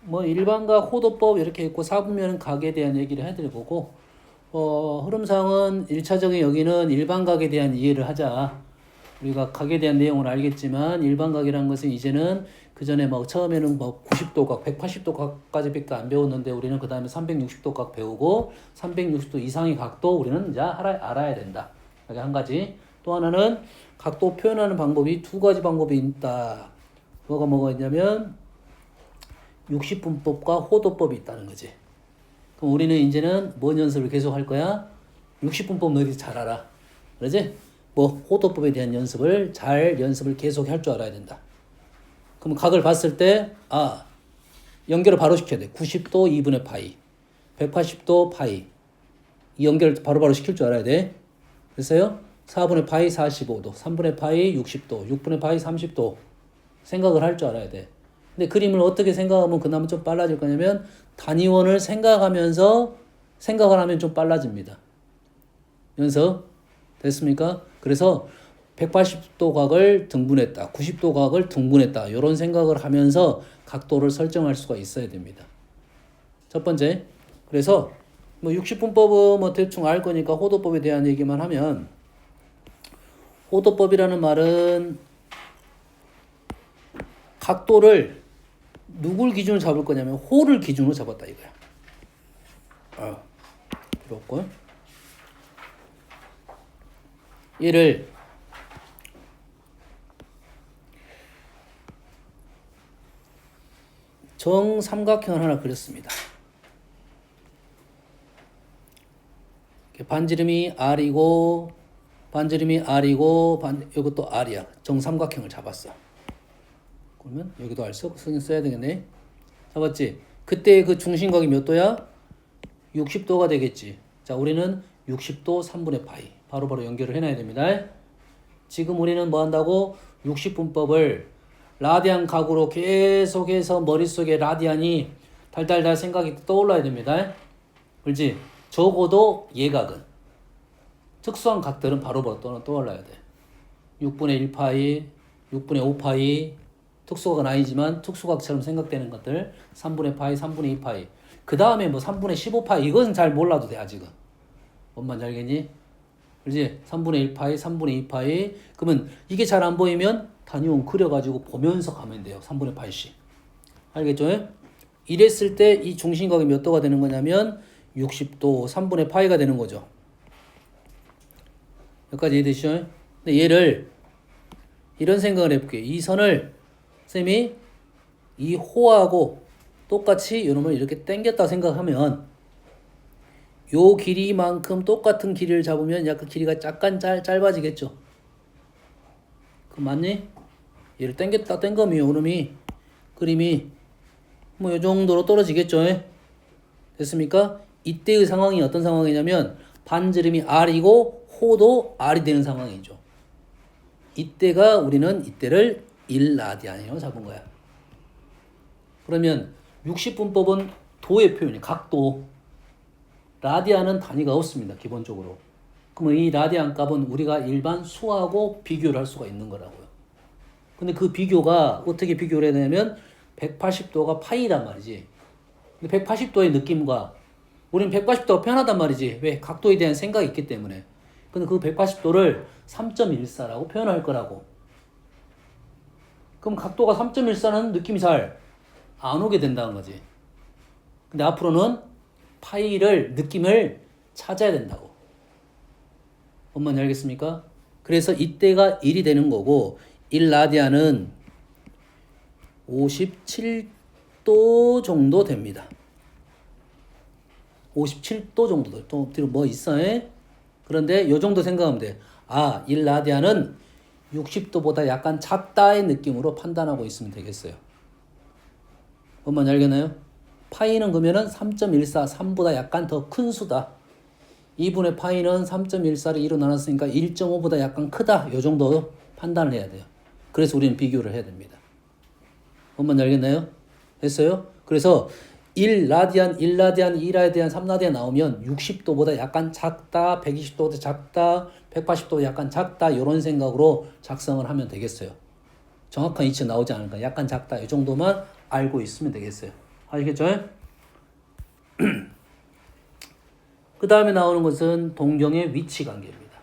뭐 일반각, 호도법 이렇게 있고 4분면은 각에 대한 얘기를 해드릴 거고 흐름상은 1차적인 여기는 일반각에 대한 이해를 하자. 우리가 각에 대한 내용을 알겠지만 일반각이라는 것은 이제는 그 전에 뭐 처음에는 뭐 90도 각, 180도 각까지밖에 안 배웠는데 우리는 그 다음에 360도 각 배우고 360도 이상의 각도 우리는 이제 알아야 된다. 이게 한 가지. 또 하나는 각도 표현하는 방법이 두 가지 방법이 있다. 뭐가 있냐면 60분법과 호도법이 있다는 거지. 그럼 우리는 이제는 뭔 연습을 계속 할 거야? 60분법 너희들 잘 알아. 그러지? 뭐 호도법에 대한 연습을 계속 할 줄 알아야 된다. 그럼 각을 봤을 때 연결을 바로 시켜야 돼. 90도 2분의 파이, 180도 파이. 이 연결을 바로바로 시킬 줄 알아야 돼. 그래서요 4분의 파이 45도, 3분의 파이 60도, 6분의 파이 30도 생각을 할 줄 알아야 돼. 근데 그림을 어떻게 생각하면 그나마 좀 빨라질 거냐면 단위원을 생각하면서 생각을 하면 좀 빨라집니다. 연습 됐습니까? 그래서 180도 각을 등분했다. 90도 각을 등분했다. 이런 생각을 하면서 각도를 설정할 수가 있어야 됩니다. 첫 번째. 그래서 뭐 60분법은 뭐 대충 알 거니까 호도법에 대한 얘기만 하면 호도법이라는 말은 각도를 누굴 기준으로 잡을 거냐면 호를 기준으로 잡았다 이거야. 필요 없고. 얘를 정삼각형을 하나 그렸습니다. 반지름이 R이고 이것도 R이야. 정삼각형을 잡았어. 그러면 여기도 R 신경 써야 되겠네. 잡았지? 그때 그 중심각이 몇 도야? 60도가 되겠지. 자, 우리는 60도 3분의 파이. 바로바로 연결을 해놔야 됩니다. 지금 우리는 뭐 한다고? 60분법을 라디안 각으로 계속해서 머릿속에 라디안이 달달달 생각이 떠올라야 됩니다. 그렇지? 적어도 예각은 특수한 각들은 바로바로 떠올라야 돼. 6분의 1파이, 6분의 5파이 특수각은 아니지만 특수각처럼 생각되는 것들 3분의 파이, 3분의 2파이 그 다음에 뭐 3분의 15파이 이건 잘 몰라도 돼 아직은. 뭔 말인지 알겠니? 그렇지? 3분의 1파이, 3분의 2파이 그러면 이게 잘 안 보이면 단위원 그려가지고 보면서 가면 돼요. 3분의 파이씩. 알겠죠? 이랬을 때 이 중심각이 몇 도가 되는 거냐면 60도 3분의 파이가 되는 거죠. 여기까지 이해되시죠? 근데 얘를 이런 생각을 해볼게요. 이 선을 쌤이 이 호하고 똑같이 이놈을 이렇게 당겼다 생각하면 요 길이만큼 똑같은 길이를 잡으면 약간 길이가 약간 짧아지겠죠. 그 맞니? 얘를 당겼다 당기면 요놈이 그림이 뭐 요 정도로 떨어지겠죠. 됐습니까? 이때의 상황이 어떤 상황이냐면 반지름이 R이고 호도 R이 되는 상황이죠. 이때가 우리는 이때를 1라디안이라고 잡은 거야. 그러면 60분법은 도의 표현이 각도. 라디안은 단위가 없습니다. 기본적으로. 그러면 이 라디안 값은 우리가 일반 수하고 비교를 할 수가 있는 거라고요. 근데 그 비교가 어떻게 비교를 해야 되냐면 180도가 파이란 말이지. 근데 180도의 느낌과 우리는 180도가 편하단 말이지. 왜? 각도에 대한 생각이 있기 때문에. 근데 그 180도를 3.14라고 표현할 거라고. 그럼 각도가 3.14는 느낌이 잘 안 오게 된다는 거지. 근데 앞으로는 파이를 느낌을 찾아야 된다고. 뭔 말인지 알겠습니까? 그래서 이때가 1이 되는 거고 1라디안은 57도 정도 됩니다. 57도 정도. 또 뒤로 뭐 있어? 그런데 이 정도 생각하면 돼. 1라디안은 60도보다 약간 작다의 느낌으로 판단하고 있으면 되겠어요. 뭔 말인지 알겠나요? 파이는 그러면은 3.14, 3보다 약간 더 큰 수다. 2분의 파이는 3.14를 2로 나눴으니까 1.5보다 약간 크다. 이 정도 판단을 해야 돼요. 그래서 우리는 비교를 해야 됩니다. 뭔 말인지 알겠나요? 됐어요? 그래서 1라디안, 1라디안, 2라디안, 3라디안 나오면 60도보다 약간 작다, 120도보다 작다, 180도보다 약간 작다 이런 생각으로 작성을 하면 되겠어요. 정확한 위치 나오지 않을까. 약간 작다 이 정도만 알고 있으면 되겠어요. 아시겠죠? 그 다음에 나오는 것은 동경의 위치 관계입니다.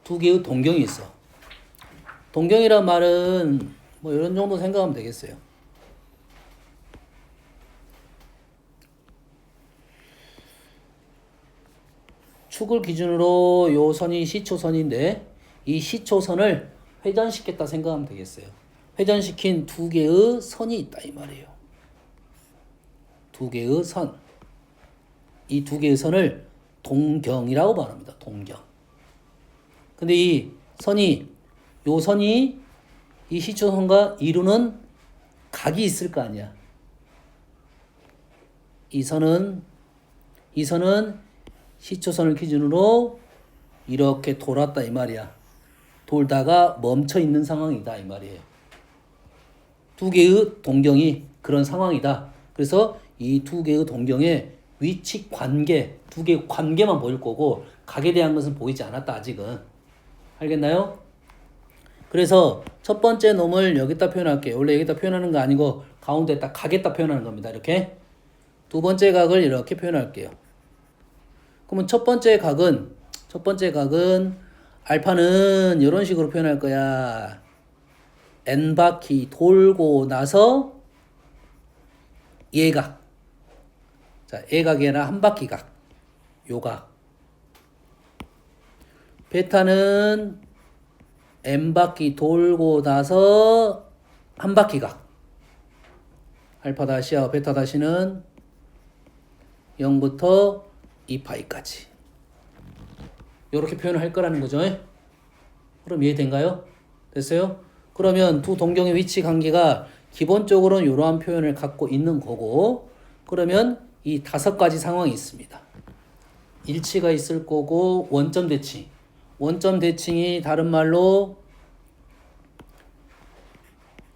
두 개의 동경이 있어. 동경이란 말은 뭐 이런 정도 생각하면 되겠어요. 축을 기준으로 요 선이 시초선인데 이 시초선을 회전시켰다 생각하면 되겠어요. 회전시킨 두 개의 선이 있다 이 말이에요. 두 개의 선. 이 두 개의 선을 동경이라고 말합니다. 동경. 근데 이 선이 요 선이 이 시초선과 이루는 각이 있을 거 아니야. 이 선은 시초선을 기준으로 이렇게 돌았다 이 말이야. 돌다가 멈춰 있는 상황이다 이 말이에요. 두 개의 동경이 그런 상황이다. 그래서 이 두 개의 동경의 위치 관계, 두 개의 관계만 보일 거고 각에 대한 것은 보이지 않았다 아직은. 알겠나요? 그래서 첫 번째 놈을 여기다 표현할게요. 원래 여기다 표현하는 거 아니고 가운데 딱 각에다 표현하는 겁니다. 이렇게. 두 번째 각을 이렇게 표현할게요. 그러면 첫 번째 각은 알파는 이런 식으로 표현할 거야. n바퀴 돌고 나서 얘각. 자, 얘각이 아니라 한 바퀴 각. 요각. 베타는 n바퀴 돌고 나서 한 바퀴 각. 알파 다시와 베타 다시는 0부터 2파이까지. 이렇게 표현을 할 거라는 거죠. 그럼 이해된가요? 됐어요? 그러면 두 동경의 위치 관계가 기본적으로는 이러한 표현을 갖고 있는 거고, 그러면 이 5가지 상황이 있습니다. 일치가 있을 거고, 원점 대칭. 원점 대칭이 다른 말로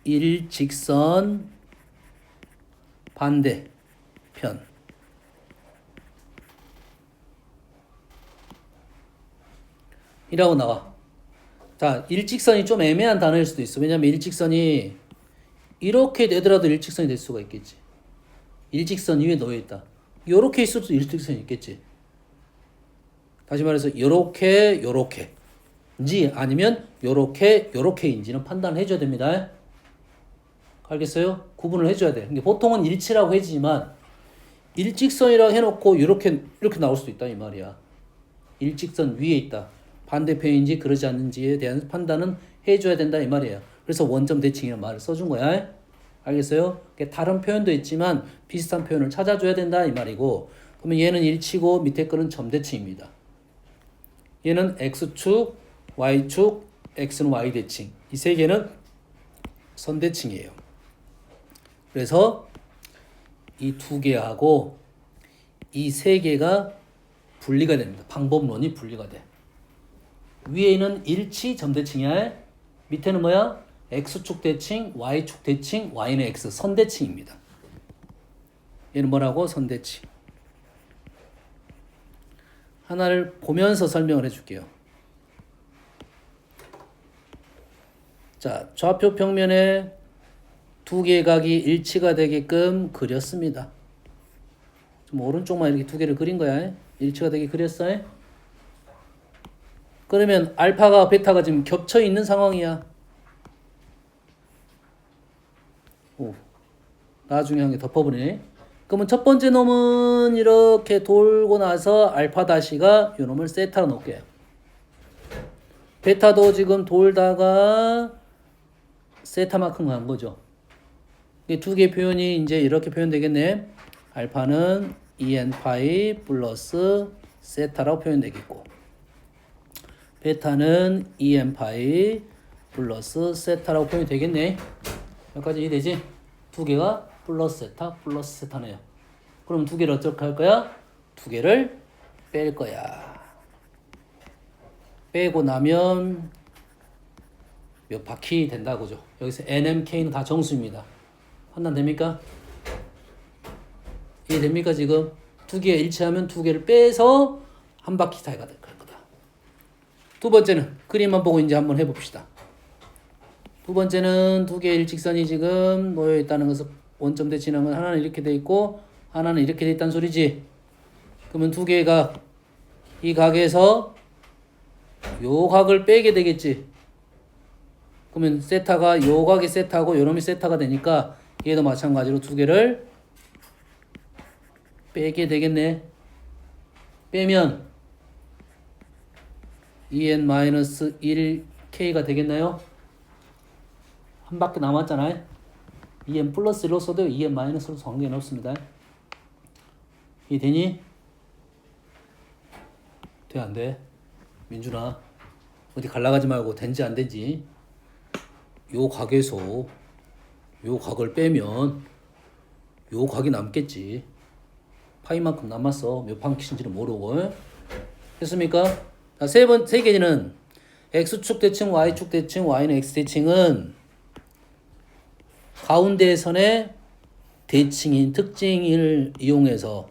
일직선 반대편. 이라고 나와. 자, 일직선이 좀 애매한 단어일 수도 있어. 왜냐면 일직선이 이렇게 되더라도 일직선이 될 수가 있겠지. 일직선 위에 놓여 있다. 요렇게 있을 수도 일직선이 있겠지. 다시 말해서 요렇게인지 아니면 요렇게인지는 판단을 해줘야 됩니다. 알겠어요? 구분을 해줘야 돼. 그러니까 보통은 일치라고 해지만 일직선이라고 해놓고 이렇게 나올 수도 있다 이 말이야. 일직선 위에 있다. 반대편인지 그러지 않는지에 대한 판단은 해줘야 된다 이 말이에요. 그래서 원점 대칭이라는 말을 써준 거야. 알겠어요? 다른 표현도 있지만 비슷한 표현을 찾아줘야 된다 이 말이고, 그러면 얘는 일치고 밑에 거는 점 대칭입니다. 얘는 X축, Y축, X는 Y 대칭. 이 세 개는 선 대칭이에요. 그래서 이 두 개하고 이 세 개가 분리가 됩니다. 방법론이 분리가 돼. 위에 있는 일치 점대칭이야. 밑에는 뭐야? X축 대칭, Y축 대칭, Y는 X 선대칭입니다. 얘는 뭐라고? 선대칭. 하나를 보면서 설명을 해줄게요. 자, 좌표 평면에 두 개의 각이 일치가 되게끔 그렸습니다. 좀 오른쪽만 이렇게 두 개를 그린 거야. 일치가 되게 그렸어. 그러면 알파가 베타가 지금 겹쳐 있는 상황이야. 오, 나중에 한 개 덮어버리네. 그러면 첫 번째 놈은 이렇게 돌고 나서 알파 다시가 이 놈을 세타로 놓을게요. 베타도 지금 돌다가 세타만큼 간 거죠. 이 두 개의 표현이 이제 이렇게 표현되겠네. 알파는 2n파이 플러스 세타라고 표현되겠고, 베타는 2n파이 플러스 세타라고 표현이 되겠네. 여기까지 이해되지? 두 개가 플러스 세타네요. 그럼 두 개를 어떻게 할 거야? 두 개를 뺄 거야. 빼고 나면 몇 바퀴 된다고죠. 여기서 NMK는 다 정수입니다. 판단됩니까? 이해됩니까 지금? 두 개 일치하면 두 개를 빼서 한 바퀴 사이가 될 거다. 두 번째는 그림만 보고 이제 한번 해봅시다. 두 번째는 두 개의 일직선이 지금 놓여 있다는 것을 원점 대칭한 건 하나는 이렇게 돼 있고 하나는 이렇게 돼 있다는 소리지. 그러면 두 개가 이 각에서 요 각을 빼게 되겠지. 그러면 세타가 요 각이 세타고 요놈이 세타가 되니까 얘도 마찬가지로 두 개를 빼게 되겠네. 빼면 2n-1k가 되겠나요? 한 바퀴 남았잖아요. 2n 플러스 1로 써도 2n 마이너스로 관계는 없습니다. 이 되니? 돼, 안 돼? 민준아, 어디 갈라가지 말고 된지 안 된지. 요 각에서 요 각을 빼면 요 각이 남겠지. 파이만큼 남았어. 몇 방키인지는 모르고. 됐습니까? 자, 세 개는 x축 대칭, y축 대칭, y는 x대칭은 가운데 선의 대칭인 특징을 이용해서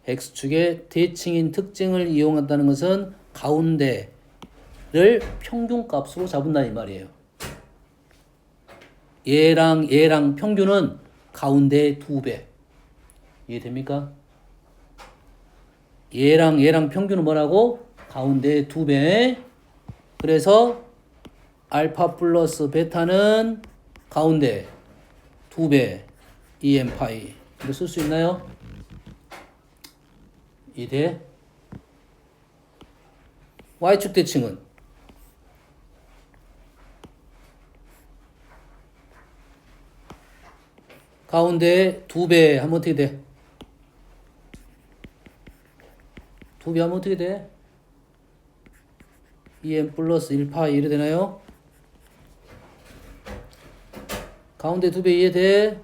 x축의 대칭인 특징을 이용한다는 것은 가운데를 평균값으로 잡은다 이 말이에요. 얘랑 평균은 가운데 2배. 이해됩니까? 얘랑 평균은 뭐라고? 가운데 2배. 그래서 알파 플러스 베타는 가운데 2배 2n 파이. 이거 쓸 수 있나요? 이돼. y축 대칭은 가운데 2배 하면 어떻게 돼? 2배 하면 어떻게 돼? 2n 플러스 1파이 이래 되나요? 가운데 2배 이해돼?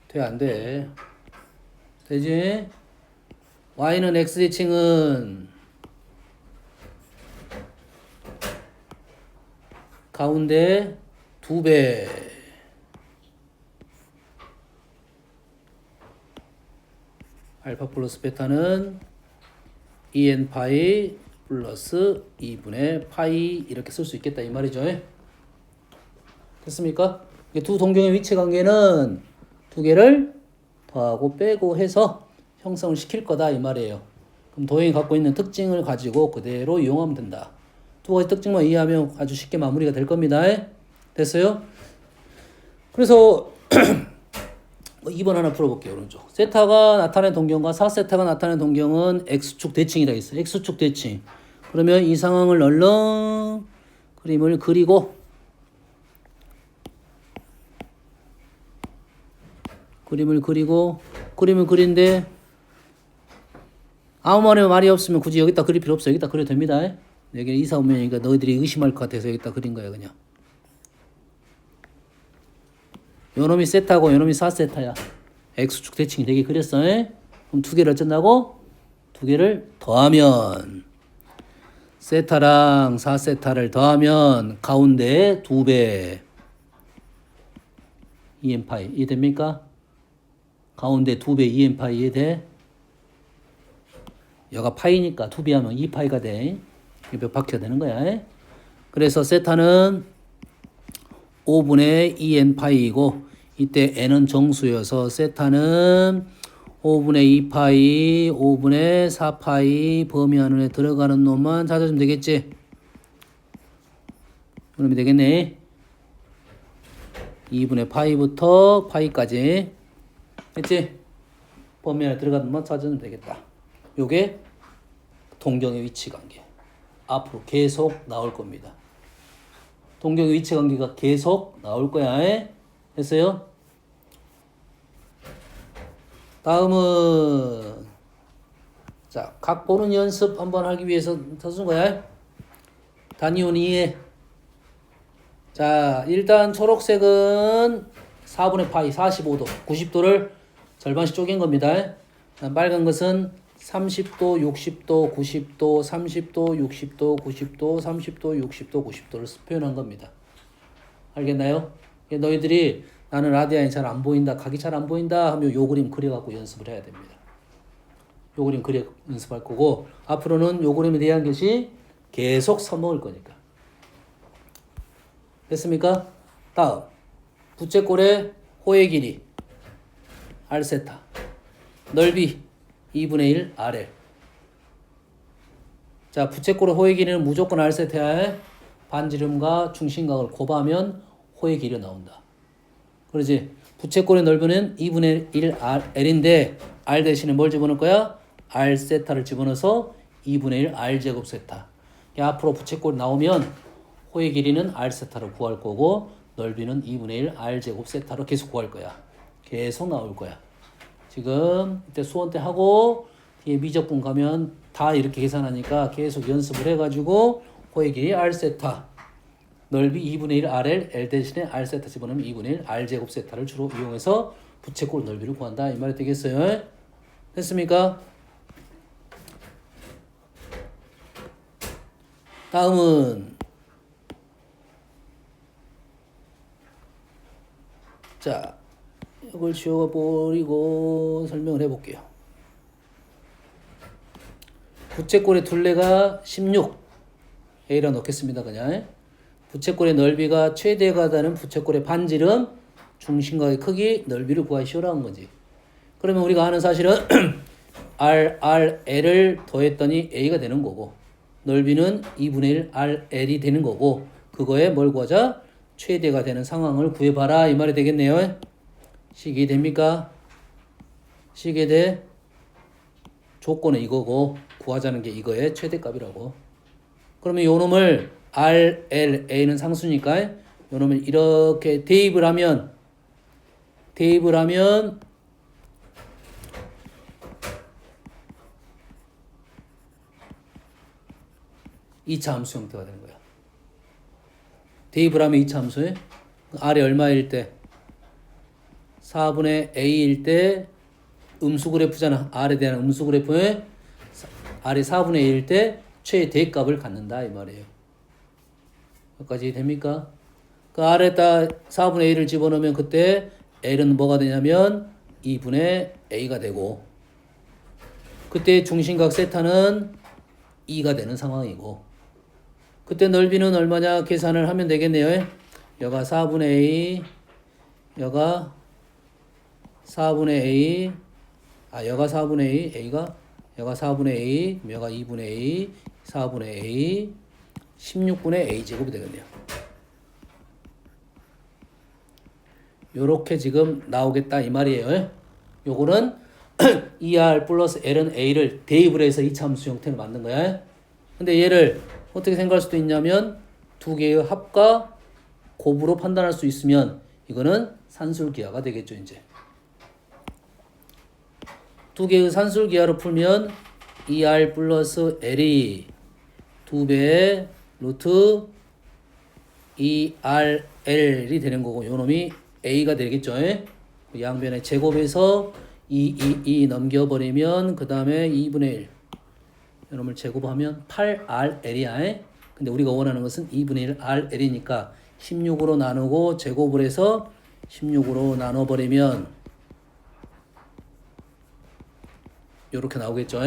돼, 안 돼? 되지? y는 x대칭은 가운데 2배 알파 플러스 베타는 2n 파이 플러스 2분의 파이 이렇게 쓸 수 있겠다 이 말이죠. 됐습니까? 두 동경의 위치 관계는 두 개를 더하고 빼고 해서 형성을 시킬 거다 이 말이에요. 그럼 도형이 갖고 있는 특징을 가지고 그대로 이용하면 된다. 두 가지 특징만 이해하면 아주 쉽게 마무리가 될 겁니다. 됐어요? 그래서 2번 하나 풀어볼게요. 오른쪽. 세타가 나타낸 동경과 4세타가 나타낸 동경은 x축 대칭이라 했어요. x축 대칭. 그러면 이 상황을 얼른 그림을 그리고 그림을 그린데 아무 말이 없으면 굳이 여기다 그릴 필요 없어요. 여기다 그려도 됩니다. 여기 이사 오면이니까 너희들이 의심할 것 같아서 여기다 그린 거예요. 그냥 요놈이 세타고 요놈이 4세타야. x축 대칭이 되게 그렸어. 그럼 두 개를 어쩐다고? 두 개를 더하면 세타랑 4세타를 더하면 가운데 2배 2n파이 이해됩니까? 가운데 2배 2n파이 이해돼? 여가 파이니까 2배 하면 2파이가 돼. 몇 바퀴가 되는 거야. 그래서 세타는 5분의 2n파이이고 이때 n은 정수여서 세타는 5분의 2파이 5분의 4파이 범위 안에 들어가는 놈만 찾아주면 되겠지. 그러면 되겠네. 2분의 파이부터 파이까지 됐지? 범위 안에 들어가는 놈만 찾아주면 되겠다. 요게 동경의 위치 관계. 앞으로 계속 나올 겁니다. 동경의 위치 관계가 계속 나올 거야. 됐어요? 다음은 자, 각 보는 연습 한번 하기 위해서 써준 거야. 단위원 이해. 자, 일단 초록색은 4분의 파이 45도 90도를 절반씩 쪼갠 겁니다. 빨간 것은 30도, 60도, 90도, 30도, 60도, 90도, 30도, 60도, 90도를 표현한 겁니다. 알겠나요? 너희들이 나는 라디안이 잘 안 보인다, 각이 잘 안 보인다 하면 요 그림 그려갖고 연습을 해야 됩니다. 요 그림 그려 연습할 거고 앞으로는 요 그림에 대한 것이 계속 써먹을 거니까. 됐습니까? 다음 부채꼴의 호의 길이 R세타, 넓이 2분의 1 RL. 자, 부채꼴의 호의 길이는 무조건 R세타에 반지름과 중심각을 곱하면 호의 길이가 나온다. 그러지? 부채꼴의 넓이는 2분의 1 RL인데 R 대신에 뭘 집어넣을 거야? R세타를 집어넣어서 2분의 1 R제곱 세타. 앞으로 부채꼴이 나오면 호의 길이는 R세타로 구할 거고 넓이는 2분의 1 R제곱 세타로 계속 구할 거야. 계속 나올 거야. 지금 이때 수원 때 하고 뒤에 미적분 가면 다 이렇게 계산하니까 계속 연습을 해가지고 호의 길이 R세타, 넓이 2분의 1 RL, L 대신에 R세타 집어넣으면 2분의 1 R제곱 세타를 주로 이용해서 부채꼴 넓이를 구한다. 이 말이 되겠어요? 됐습니까? 다음은 자, 이걸 지워버리고 설명을 해볼게요. 부채꼴의 둘레가 16 A라 넣겠습니다. 그냥 부채꼴의 넓이가 최대가 되는 부채꼴의 반지름, 중심각의 크기, 넓이를 구하시오라는 거지. 그러면 우리가 아는 사실은 L을 더했더니 A가 되는 거고 넓이는 2분의 1 RL이 되는 거고 그거에 뭘 구하자? 최대가 되는 상황을 구해봐라 이 말이 되겠네요. 식이 됩니까? 식에 대해 조건은 이거고 구하자는 게 이거의 최대값이라고. 그러면 요 놈을 R, L, A는 상수니까 요 놈을 이렇게 대입을 하면 이차 함수 형태가 되는 거야. 대입을 하면 이차 함수에 R이 얼마일 때? 4분의 A일 때 음수 그래프잖아. R에 대한 음수 그래프에 R이 4분의 A일 때 최대값을 갖는다 이 말이에요. 여기까지 됩니까? 그 R에다 4분의 A를 집어넣으면 그때 L은 뭐가 되냐면 2분의 A가 되고 그때 중심각 세타는 2가 되는 상황이고 그때 넓이는 얼마냐 계산을 하면 되겠네요. 여가 4분의 A, 여가 4분의 A, 여가 4분의 A, A가 여가 4분의 A, 여가 2분의 A, 4분의 A, 16분의 A 제곱이 되겠네요. 요렇게 지금 나오겠다 이 말이에요. 요거는 ER 플러스 L은 A를 대입을 해서 이차함수 형태를 만든 거야. 근데 얘를 어떻게 생각할 수도 있냐면 두 개의 합과 곱으로 판단할 수 있으면 이거는 산술기하가 되겠죠. 이제 두 개의 산술기하로 풀면 ER 플러스 L이 2배의 루트 ERL이 되는 거고 요놈이 A가 되겠죠. 양변의 제곱에서 2 넘겨버리면 그 다음에 2분의 1 이놈을 제곱하면 8RL이야. 근데 우리가 원하는 것은 2분의 1 RL이니까 16으로 나누고 제곱을 해서 16으로 나눠버리면 이렇게 나오겠죠.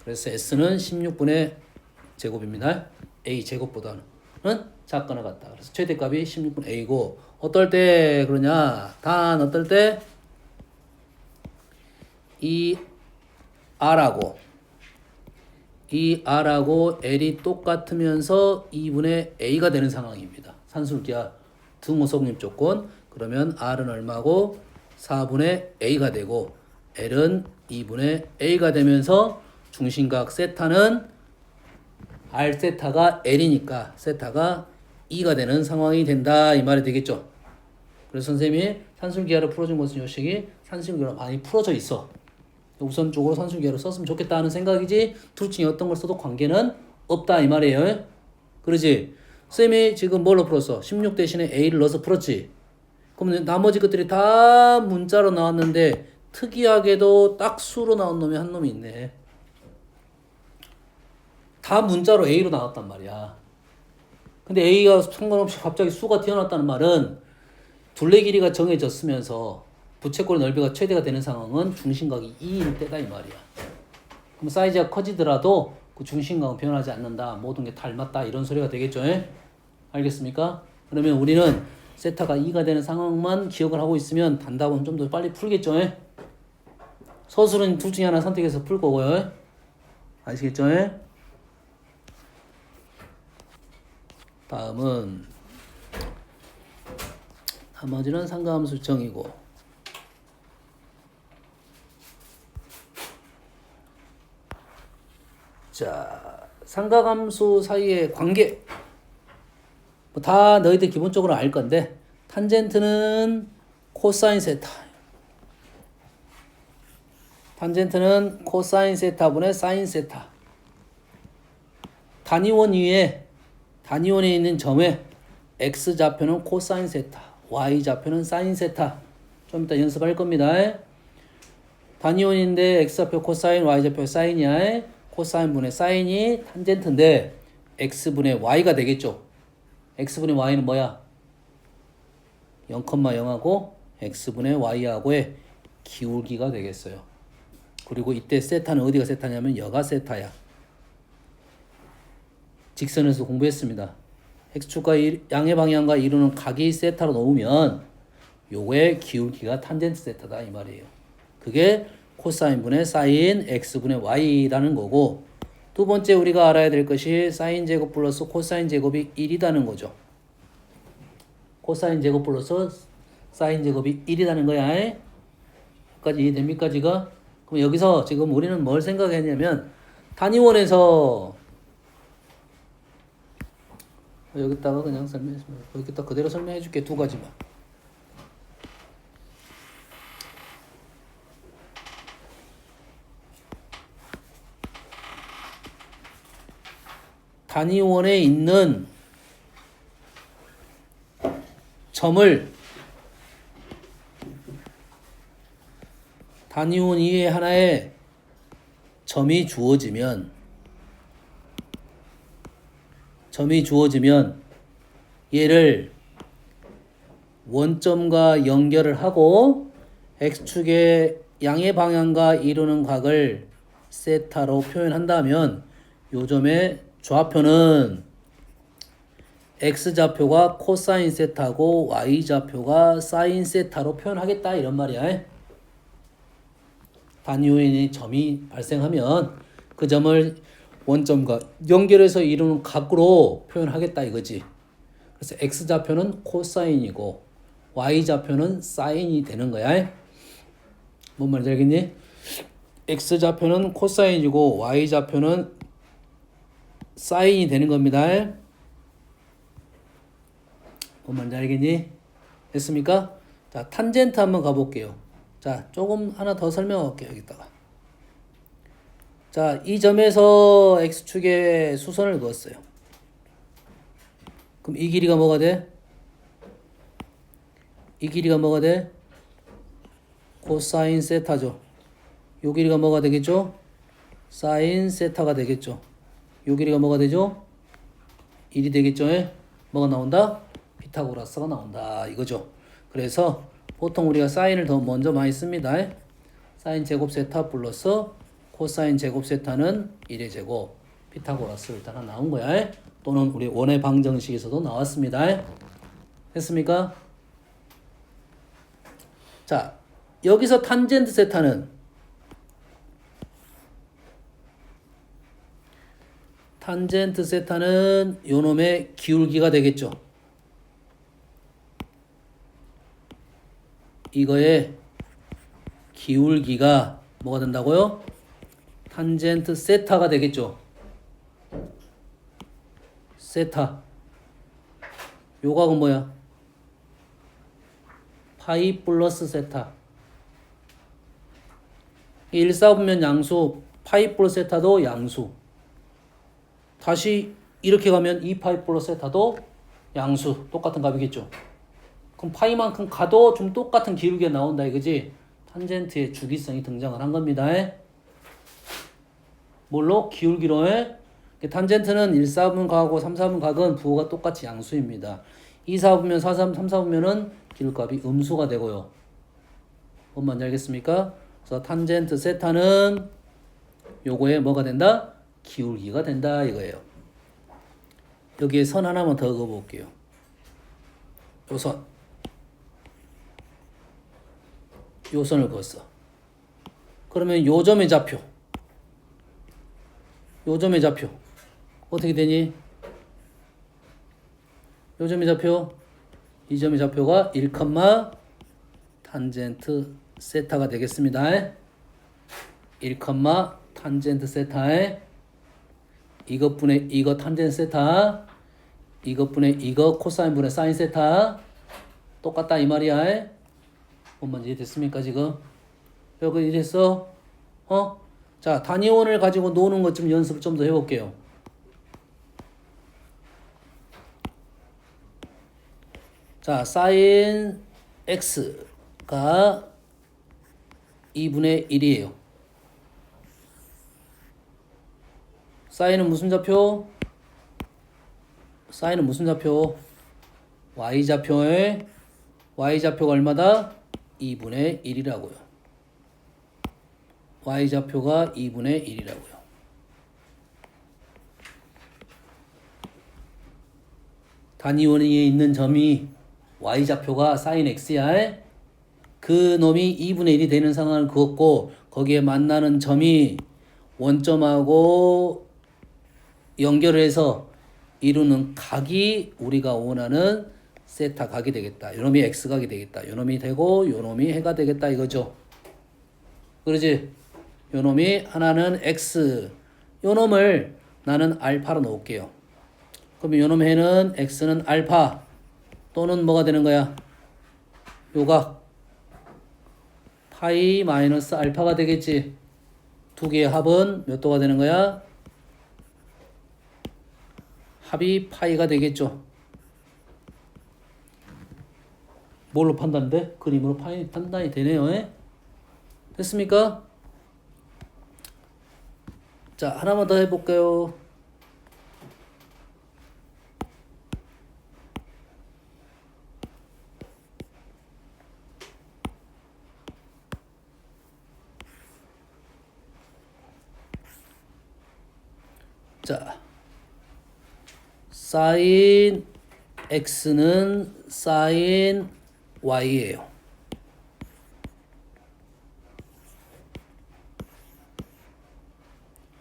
그래서 S는 16분의 제곱입니다. A 제곱보다는 작거나 같다. 그래서 최대값이 16분의 A고 어떨 때 그러냐? 단 어떨 때 이 R하고 L이 똑같으면서 2분의 A가 되는 상황입니다. 산술기하 등호성립 조건. 그러면 R은 얼마고 4분의 A가 되고 L은 2분의 A가 되면서 중심각 세타는 R 세타가 L이니까 세타가 2가 되는 상황이 된다 이 말이 되겠죠. 그래서 선생님이 산술기하를 풀어준 것은 이 식이 산술기하로 많이 풀어져 있어. 우선적으로 산술기하를 썼으면 좋겠다 하는 생각이지 둘 중에 어떤 걸 써도 관계는 없다 이 말이에요. 그러지? 쌤이 지금 뭘로 풀었어? 16 대신에 A를 넣어서 풀었지? 그럼 나머지 것들이 다 문자로 나왔는데 특이하게도 딱 수로 나온 놈이 한 놈이 있네. 다 문자로 A로 나왔단 말이야. 근데 A가 상관없이 갑자기 수가 튀어나왔다는 말은 둘레 길이가 정해졌으면서 부채꼴의 넓이가 최대가 되는 상황은 중심각이 2일 때다 이 말이야. 그럼 사이즈가 커지더라도 그 중심각은 변하지 않는다. 모든 게 닮았다. 이런 소리가 되겠죠. 알겠습니까? 그러면 우리는 세타가 2가 되는 상황만 기억을 하고 있으면 단답은 좀 더 빨리 풀겠죠. 서술은 둘 중에 하나 선택해서 풀 거고요. 아시겠죠? 다음은 나머지는 상가함수 정의고. 자, 삼각함수 사이의 관계. 뭐 다 너희들 기본적으로 알 건데, 탄젠트는 코사인 세타. 탄젠트는 코사인 세타분의 사인 세타. 단위원 위에, 단위원에 있는 점에 x좌표는 코사인 세타, y좌표는 사인 세타. 좀 이따 연습할 겁니다. 단위원인데 x좌표 코사인, y좌표 사인이야. 코사인분의 사인이 탄젠트인데 x분의 y가 되겠죠. x분의 y는 뭐야? 0,0하고 x분의 y하고의 기울기가 되겠어요. 그리고 이때 세타는 어디가 세타냐면 여가 세타야. 직선에서 공부했습니다. x축과 양의 방향과 이루는 각이 세타로 놓으면 요거의 기울기가 탄젠트 세타다 이 말이에요. 그게 코사인분의 사인 x분의 y라는 거고, 두 번째 우리가 알아야 될 것이 사인 제곱 플러스 코사인 제곱이 1이라는 거죠. 코사인 제곱 플러스 사인 제곱이 1이라는 거야. 여기까지 이해됩니까 지금? 그럼 여기서 지금 우리는 뭘 생각했냐면 단위원에서 여기다가 그냥 설명했습니다. 여기다 그대로 설명해 줄게. 두 가지만. 단위원에 있는 점을 단위원 이외에 하나에 점이 주어지면 얘를 원점과 연결을 하고 x축의 양의 방향과 이루는 각을 세타로 표현한다면 요 점의 좌표는 x좌표가 코사인 세타고 y좌표가 사인 세타로 표현하겠다 이런 말이야. 단위원의 점이 발생하면 그 점을 원점과 연결해서 이루는 각으로 표현하겠다 이거지. 그래서 x좌표는 코사인이고 y좌표는 사인이 되는 거야. 뭔 말인지 알겠니? x좌표는 코사인이고 y좌표는 사인이 되는 겁니다. 뭔 말인지 알겠니? 됐습니까? 자, 탄젠트 한번 가볼게요. 자, 조금 하나 더 설명할게요. 여기다가. 자, 이 점에서 x축에 수선을 그었어요. 그럼 이 길이가 뭐가 돼? 이 길이가 뭐가 돼? 코사인 세타죠. 요 길이가 뭐가 되겠죠? 사인 세타가 되겠죠. 요 길이가 뭐가 되죠? 1이 되겠죠? 뭐가 나온다? 피타고라스가 나온다 이거죠. 그래서 보통 우리가 사인을 더 먼저 많이 씁니다. 사인 제곱 세타 플러스 코사인 제곱 세타는 1의 제곱. 피타고라스 일단 하나 나온 거야. 또는 우리 원의 방정식에서도 나왔습니다. 됐습니까? 자, 여기서 탄젠트 세타는 요놈의 기울기가 되겠죠. 이거의 기울기가 뭐가 된다고요? 탄젠트 세타가 되겠죠. 세타. 요 각은 뭐야? 파이 플러스 세타. 1사분면 양수, 파이 플러스 세타도 양수. 다시 이렇게 가면 2파이 플러스 세타도 양수. 똑같은 값이겠죠. 그럼 파이만큼 가도 좀 똑같은 기울기가 나온다 이거지. 탄젠트의 주기성이 등장을 한 겁니다. 뭘로? 기울기로. 탄젠트는 1사분 각하고 3사분 각은 부호가 똑같이 양수입니다. 2사분면, 3사분면은 기울값이 음수가 되고요. 뭔 말인지 알겠습니까? 그래서 탄젠트 세타는 요거에 뭐가 된다? 기울기가 된다 이거예요. 여기에 선 하나만 더 그어볼게요. 요 선을 그었어. 그러면 요 점의 좌표 어떻게 되니? 요 점의 좌표, 이 점의 좌표가 1, 탄젠트 세타가 되겠습니다. 1, 탄젠트 세타에 이것분의 이거 탄젠트 세타, 이것분의 이거 코사인분의 사인 세타 똑같다 이 말이야. 뭔 이해됐습니까 지금? 여기 이랬어? 자, 단위원을 가지고 노는 것 좀 연습을 좀 더 해볼게요. 자, 사인 x가 2분의 1이에요. 사인은 무슨 좌표? y좌표에 y좌표가 얼마다? 2분의 1이라고요. y좌표가 2분의 1이라고요. 단위원위에 있는 점이 y좌표가 sin x야. 그 놈이 2분의 1이 되는 상황을 그었고 거기에 만나는 점이 원점하고 연결을 해서 이루는 각이 우리가 원하는 세타 각이 되겠다. 요놈이 x각이 되겠다. 요놈이 되고 요놈이 해가 되겠다 이거죠. 그러지? 요놈이 하나는 x, 요놈을 나는 알파로 놓을게요. 그러면 요놈의 해는 x는 알파 또는 뭐가 되는 거야? 요각 파이 마이너스 알파가 되겠지. 두 개의 합은 몇 도가 되는 거야? 합이 파이가 되겠죠. 뭘로 판단돼? 그림으로 파이 판단이 되네요. 됐습니까? 자, 하나만 더 해볼까요? 자, sin x는 sin y예요.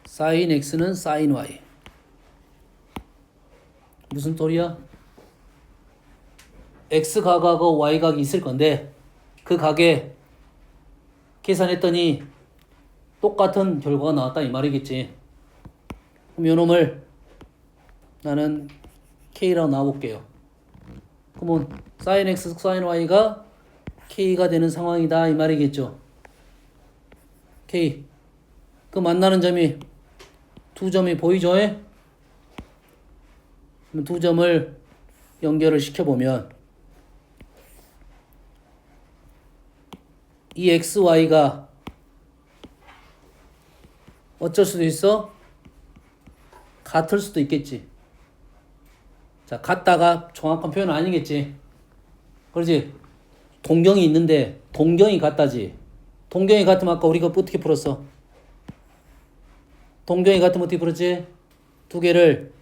sin x는 sin y. 무슨 소리야? x 각하고 y 각이 있을 건데 그 각에 계산했더니 똑같은 결과가 나왔다 이 말이겠지. 그럼 요놈을 나는 k라고 놔볼게요. 그러면 sin x, sin y가 k가 되는 상황이다 이 말이겠죠. k. 그 만나는 점이 두 점이 보이죠? 그럼 두 점을 연결을 시켜보면 이 x, y가 어쩔 수도 있어? 같을 수도 있겠지. 자, 같다가 정확한 표현은 아니겠지. 그렇지? 동경이 있는데 동경이 같다지. 동경이 같으면 아까 우리가 어떻게 풀었어? 동경이 같으면 어떻게 풀었지? 두 개를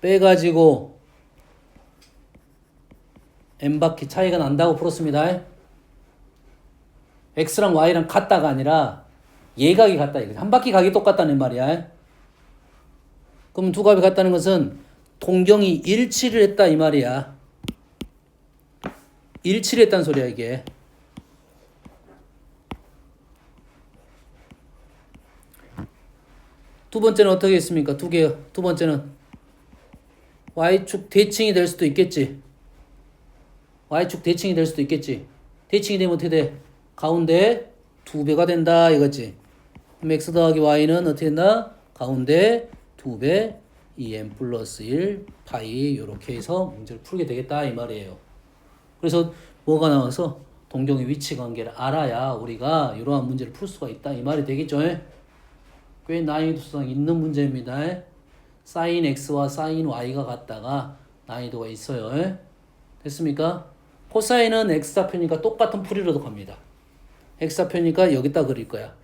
빼가지고 n바퀴 차이가 난다고 풀었습니다. x랑 y랑 같다가 아니라 예각이 같다. 한 바퀴 각이 똑같다는 말이야. 그럼 두 값이 같다는 것은 동경이 일치를 했다 이 말이야. 일치를 했다는 소리야 이게. 두 번째는 어떻게 했습니까? 두 번째는 y축 대칭이 될 수도 있겠지. y축 대칭이 될 수도 있겠지. 대칭이 되면 어떻게 돼? 가운데 2배가 된다 이거지. 그럼 x 더하기 y는 어떻게 된다? 가운데 2배 2n 플러스 1 파이 이렇게 해서 문제를 풀게 되겠다 이 말이에요. 그래서 뭐가 나와서 동경의 위치 관계를 알아야 우리가 이러한 문제를 풀 수가 있다 이 말이 되겠죠. 꽤 난이도성 있는 문제입니다. sin x와 sin y가 같다가 난이도가 있어요. 됐습니까? 코사인은 x좌표니까 똑같은 풀이로도 갑니다. x좌표니까 여기다 그릴 거야.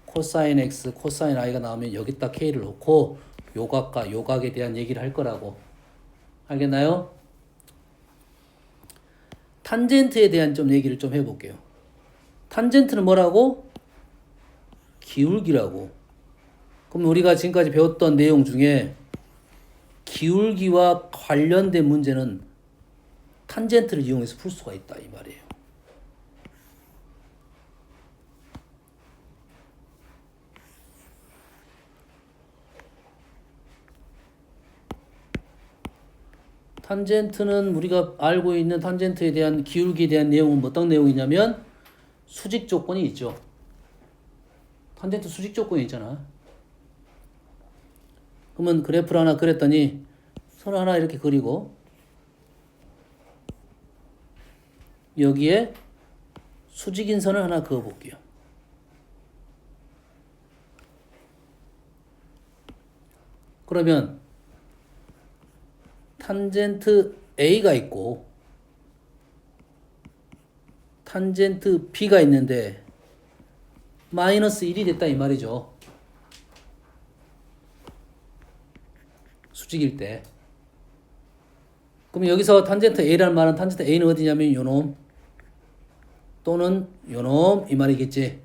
코사인 x, 코사인 y가 나오면 여기다 k를 놓고 요각과 요각에 대한 얘기를 할 거라고. 알겠나요? 탄젠트에 대한 좀 얘기를 좀 해볼게요. 탄젠트는 뭐라고? 기울기라고. 그럼 우리가 지금까지 배웠던 내용 중에 기울기와 관련된 문제는 탄젠트를 이용해서 풀 수가 있다 이 말이에요. 탄젠트는 우리가 알고 있는 탄젠트에 대한 기울기에 대한 내용은 어떤 내용이냐면 수직 조건이 있죠. 탄젠트 수직 조건이 있잖아. 그러면 그래프를 하나 그렸더니 선을 하나 이렇게 그리고 여기에 수직인 선을 하나 그어볼게요. 그러면 탄젠트 A가 있고 탄젠트 B가 있는데 마이너스 1이 됐다 이 말이죠. 수직일 때. 그럼 여기서 탄젠트 A라는 말은 탄젠트 A는 어디냐면 요놈 또는 요놈 이 말이겠지.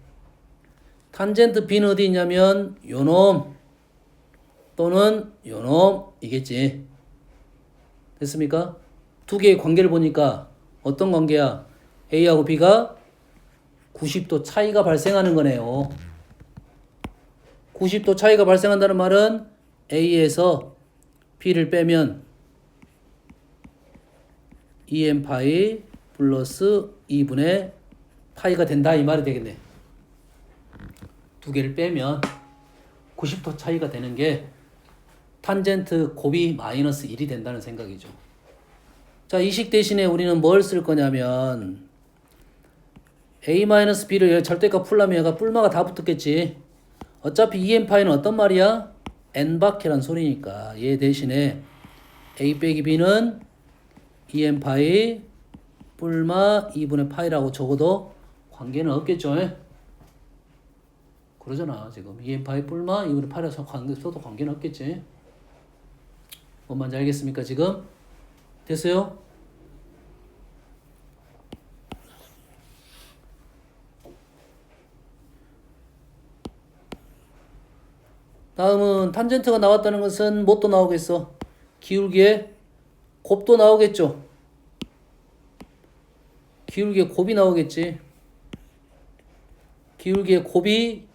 탄젠트 B는 어디 있냐면 요놈 또는 요놈이겠지. 됐습니까? 두 개의 관계를 보니까 어떤 관계야? A하고 B가 90도 차이가 발생하는 거네요. 90도 차이가 발생한다는 말은 A에서 B를 빼면 2n 파이 플러스 2분의 파이가 된다 이 말이 되겠네. 두 개를 빼면 90도 차이가 되는 게 탄젠트 곱이 마이너스 1이 된다는 생각이죠. 자, 이 식 대신에 우리는 뭘 쓸 거냐면 a-b를 절대값 풀려면 얘가 뿔마가 다 붙었겠지. 어차피 2n파이는 어떤 말이야? n박해란 소리니까 얘 대신에 a 빼기 b는 2n파이 뿔마 2분의 파이라고 적어도 관계는 없겠죠. 그러잖아 지금 2n파이 뿔마 2분의 파이라서 써도 관계는 없겠지. 뭔 말인지 알겠습니까 지금? 됐어요? 다음은 탄젠트가 나왔다는 것은 뭣도 나오겠어? 기울기에 곱도 나오겠죠? 기울기에 곱이 나오겠지? 기울기에 곱이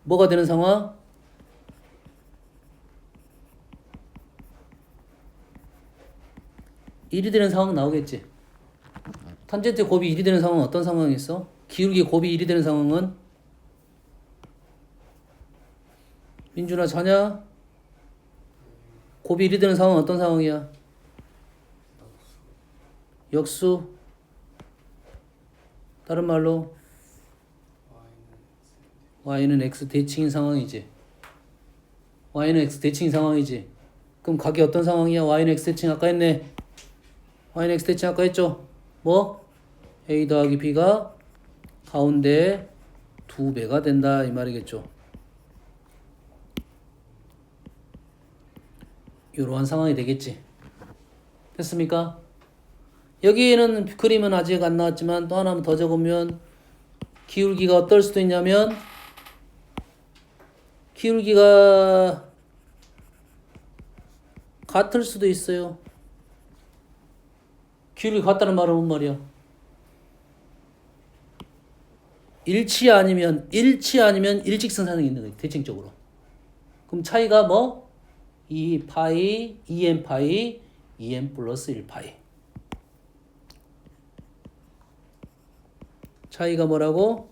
뭐가 되는 상황? 일이 되는 상황 나오겠지? 탄젠트 곱이 1이 되는 상황은 어떤 상황이 있어? 기울기 곱이 1이 되는 상황은? 민준아 자냐? 곱이 1이 되는 상황은 어떤 상황이야? 역수. 다른 말로 y는 x 대칭인 상황이지. y는 x 대칭인 상황이지. 그럼 각이 어떤 상황이야? y는 x 대칭 아까 했네. y는 x 대칭 아까 했죠? 뭐? a 더하기 b가 가운데 2배가 된다 이 말이겠죠. 이러한 상황이 되겠지. 됐습니까? 여기에는 그림은 아직 안 나왔지만 또 하나 더 적으면 기울기가 어떨 수도 있냐면 기울기가 같을 수도 있어요. 기울기 같다는 말은 뭔 말이야? 일치 아니면 일직선상이 있는 거예요. 대칭적으로. 그럼 차이가 뭐? 2파이, 2n파이, 2n 플러스 1파이. 차이가 뭐라고?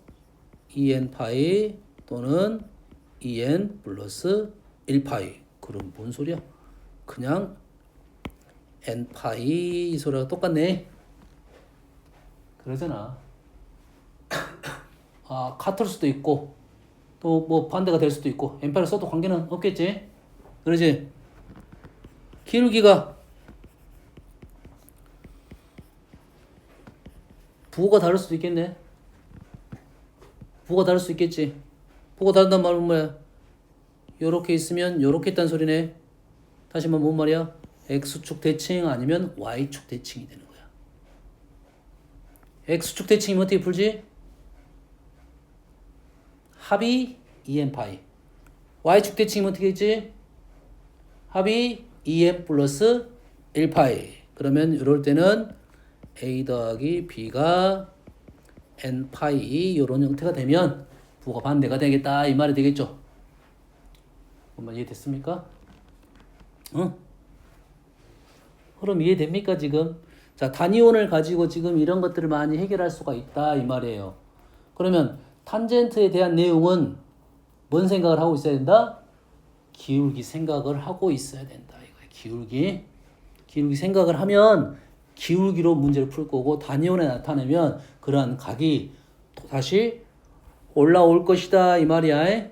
2n파이 또는 2n 플러스 1파이. 그럼 뭔 소리야? 그냥 n파이 이 소리가 똑같네. 그러잖아. 아, 같을 수도 있고 또 뭐 반대가 될 수도 있고 n파이를 써도 관계는 없겠지. 그러지? 기울기가 부호가 다를 수도 있겠네. 부호가 다를 수 있겠지. 부호가 다른단 말은 뭐야? 요렇게 있으면 요렇게 있다는 소리네. 다시 한번 뭔 말이야? X축 대칭 아니면 Y축 대칭이 되는 거야. x축 대칭이면 어떻게 풀지? 합이 2n 파이. y축 대칭이면 어떻게 했지? 합이 2n 플러스 1 파이. 그러면 이럴 때는 a 더하기 b가 n 파이 이런 형태가 되면 부호가 반대가 되겠다 이 말이 되겠죠. 엄마 이해됐습니까? 응? 흐름 이해됩니까 지금? 자, 단위원을 가지고 지금 이런 것들을 많이 해결할 수가 있다 이 말이에요. 그러면 탄젠트에 대한 내용은 뭔 생각을 하고 있어야 된다? 기울기 생각을 하고 있어야 된다 이거예요. 기울기 생각을 하면 기울기로 문제를 풀 거고 단위원에 나타내면 그러한 각이 다시 올라올 것이다 이 말이야.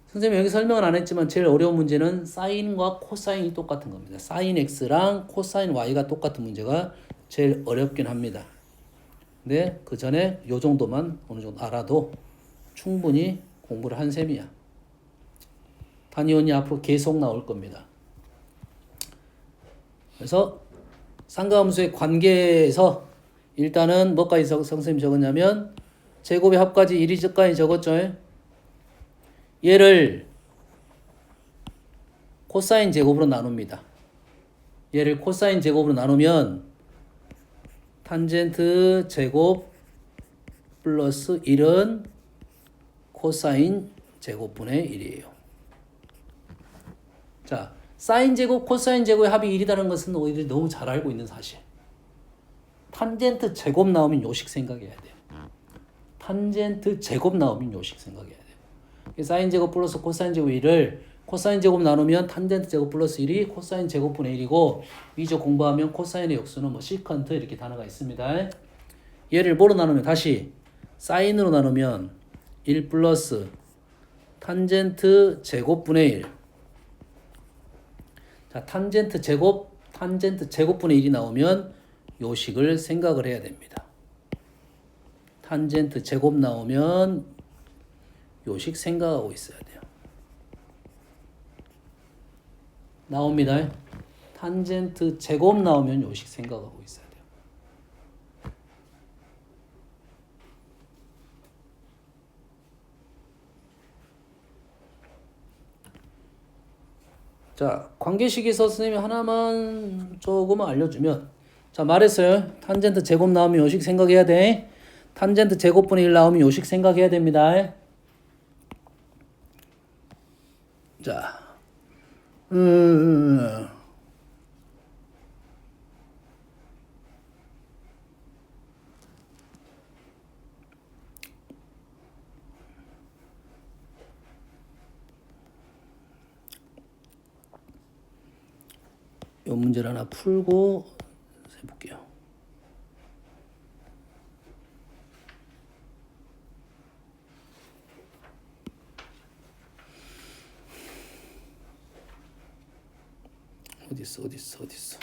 선생님이 여기 설명은 안 했지만 제일 어려운 문제는 사인과 코사인이 똑같은 겁니다. 사인 x랑 코사인 y가 똑같은 문제가 제일 어렵긴 합니다. 근데 그 전에 요 정도만 어느 정도 알아도 충분히 공부를 한 셈이야. 단위원이 앞으로 계속 나올 겁니다. 그래서 상가함수의 관계에서 일단은 뭐까지 선생님이 적었냐면 제곱의 합까지 1이까지 적었죠. 얘를 코사인 제곱으로 나눕니다. 얘를 코사인 제곱으로 나누면 탄젠트 제곱 플러스 1은 코사인 제곱분의 1이에요. 자, 사인 제곱, 코사인 제곱의 합이 1이라는 것은 너희들이 너무 잘 알고 있는 사실. 탄젠트 제곱 나오면 요식 생각해야 돼요. 탄젠트 제곱 나오면 요식 생각해야 돼요. 사인 제곱 플러스 코사인 제곱 1을 코사인 제곱 나누면 탄젠트 제곱 플러스 1이 코사인 제곱분의 1이고 미적 공부하면 코사인의 역수는 뭐 시컨트 이렇게 단어가 있습니다. 얘를 뭐로 나누면 다시 사인으로 나누면 1 플러스 탄젠트 제곱분의 1. 자, 탄젠트 제곱분의 1이 나오면 요식을 생각을 해야 됩니다. 탄젠트 제곱 나오면 요식 생각하고 있어야 돼요. 나옵니다. 탄젠트 제곱 나오면 요식 생각하고 있어야 돼요. 자, 관계식에서 선생님이 하나만 조금 알려주면, 자, 말했어요. 탄젠트 제곱 나오면 요식 생각해야 돼. 탄젠트 제곱분의 1 나오면 요식 생각해야 됩니다. 자, 이 문제를 하나 풀고 해볼게요. 어딨어.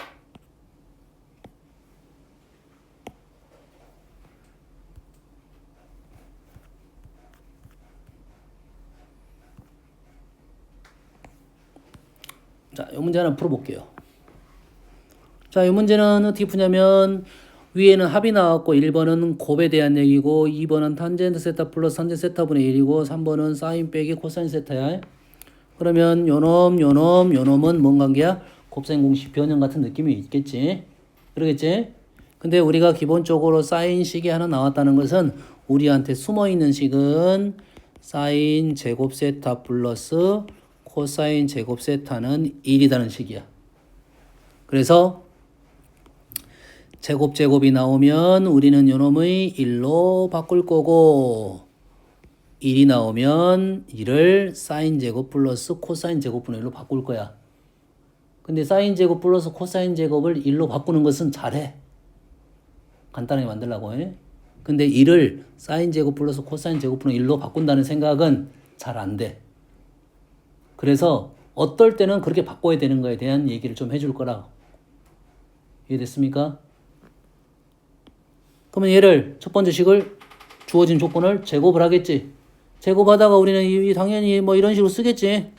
자, 이 문제 하나 풀어볼게요. 자, 이 문제는 어떻게 푸냐면 위에는 합이 나왔고 1번은 곱에 대한 얘기고 2번은 탄젠트 세타 플러스 탄젠트 세타분의 1이고 3번은 사인 빼기 코사인 세타야. 그러면 요놈은 뭔 관계야? 곱셈 공식 변형 같은 느낌이 있겠지. 그러겠지? 근데 우리가 기본적으로 사인 식이 하나 나왔다는 것은 우리한테 숨어있는 식은 사인 제곱 세타 플러스 코사인 제곱 세타는 1이라는 식이야. 그래서 제곱이 나오면 우리는 요놈의 1로 바꿀 거고 1이 나오면 1을 사인 제곱 플러스 코사인 제곱분의 1로 바꿀 거야. 근데 사인 제곱 플러스 코사인 제곱을 1로 바꾸는 것은 잘해. 간단하게 만들라고 해. 근데 1을 사인 제곱 플러스 코사인 제곱분의 1로 바꾼다는 생각은 잘 안 돼. 그래서 어떨 때는 그렇게 바꿔야 되는 거에 대한 얘기를 좀 해줄 거라. 이해됐습니까? 그러면 얘를 첫 번째 식을 주어진 조건을 제곱을 하겠지. 제곱하다가 우리는 당연히 뭐 이런 식으로 쓰겠지.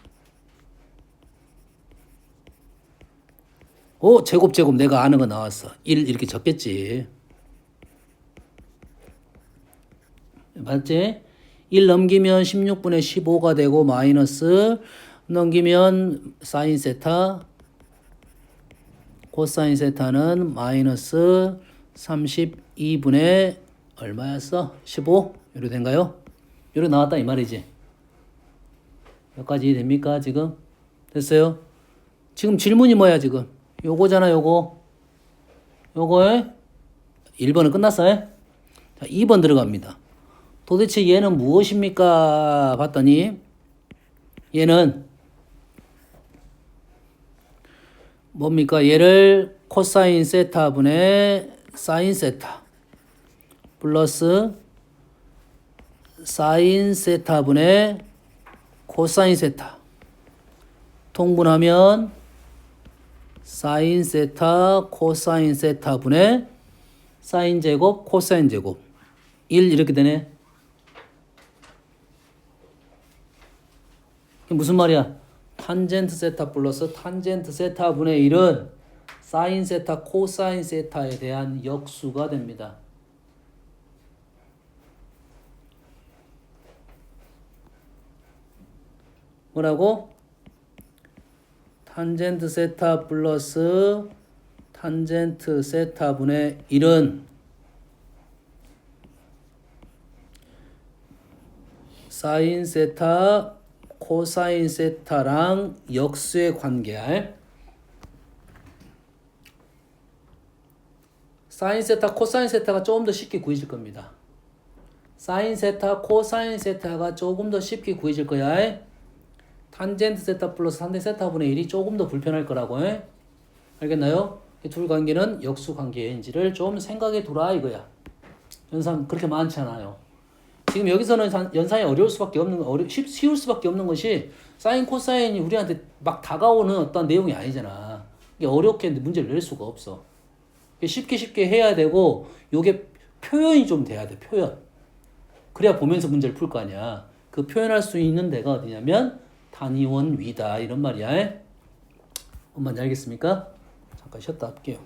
제곱 내가 아는 거 나왔어. 1 이렇게 적겠지. 맞지? 1 넘기면 16분의 15가 되고 마이너스 넘기면 사인 세타 코사인 세타는 마이너스 32분의 얼마였어? 15? 이렇게 된가요? 이렇게 나왔다 이 말이지. 여기까지 됩니까 지금? 됐어요? 지금 질문이 뭐야 지금? 요거잖아 요거에 1번은 끝났어요? 자 2번 들어갑니다. 도대체 얘는 무엇입니까? 봤더니 얘는 뭡니까? 얘를 코사인 세타분의 사인 세타 플러스 사인 세타분의 코사인 세타 통분하면 사인 세타 코사인 세타분의 사인 제곱 코사인 제곱 1 이렇게 되네. 이게 무슨 말이야? 탄젠트 세타 플러스 탄젠트 세타분의 1은 사인 세타 코사인 세타에 대한 역수가 됩니다. 뭐라고? 탄젠트 세타 플러스 탄젠트 세타분의 1은 사인 세타 코사인 세타랑 역수의 관계알 사인 세타 코사인 세타가 조금 더 쉽게 구해질 겁니다. 사인 세타 코사인 세타가 조금 더 쉽게 구해질 거야. 탄젠트 세타 플러스 탄젠트 세타분의 1이 조금 더 불편할 거라고. 알겠나요? 이 둘 관계는 역수 관계인지를 좀 생각해 두라 이거야. 연산 그렇게 많지 않아요. 지금 여기서는 연산이 어려울 수밖에 없는 쉬울 수밖에 없는 것이 사인 코사인이 우리한테 막 다가오는 어떤 내용이 아니잖아. 이게 어렵게 문제를 낼 수가 없어. 쉽게 해야 되고 요게 표현이 좀 돼야 돼. 표현. 그래야 보면서 문제를 풀 거 아니야. 그 표현할 수 있는 데가 어디냐면 단위원 위다 이런 말이야. 뭔 말인지 알겠습니까? 잠깐 쉬었다 할게요.